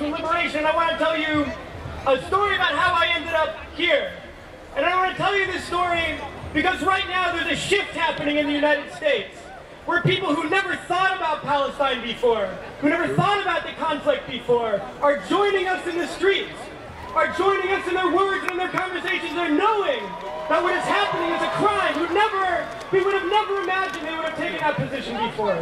from liberation, I want to tell you a story about how I ended up here. And I want to tell you this story because right now there's a shift happening in the United States where people who never thought about Palestine before, who never thought about the conflict before, are joining us in the streets, are joining us in their words and in their conversations. They're knowing that what is happening is a crime. We would have never imagined they would have taken that position before.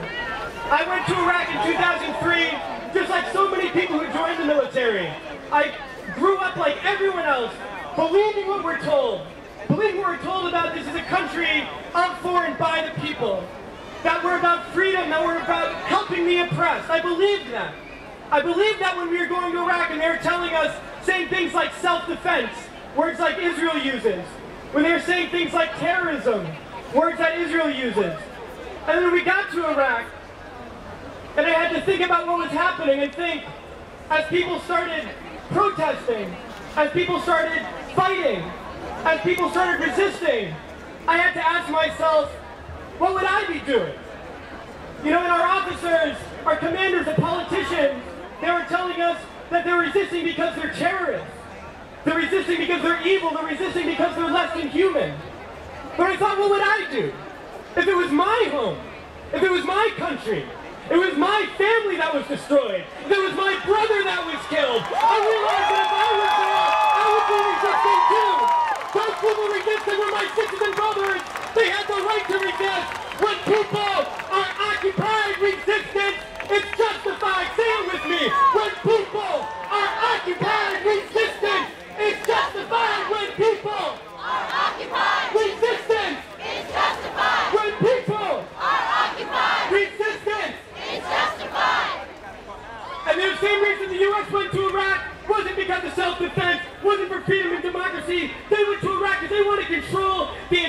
I went to Iraq in 2003, just like so many people who joined the military. I grew up like everyone else, believing what we're told. Believing what we're told about this is a country of, for, and by the people. That we're about freedom, that we're about helping the oppressed. I believed that. I believed that when we were going to Iraq and they were telling us, saying things like self-defense, words like Israel uses. When they were saying things like terrorism, words that Israel uses. And then we got to Iraq, and I had to think about what was happening and think, as people started protesting, as people started fighting, as people started resisting, I had to ask myself, what would I be doing? You know, and our officers, our commanders, the politicians, they were telling us that they're resisting because they're terrorists. They're resisting because they're evil. They're resisting because they're less than human. But I thought, what would I do? If it was my home, if it was my country, it was my family that was destroyed, if it was my brother that was killed, I realized that if I was there, I would be resisting too. Those people resisting were my sisters and brothers. They had the right to resist. When people are occupied, resistance is justified. Say it with me. When people are occupied, resistance is justified. When people are occupied, resistance is justified. When people are occupied, resistance is justified. And the same reason the U.S. went to Iraq wasn't because of self-defense, wasn't for freedom and democracy. They went to Iraq because they want to control the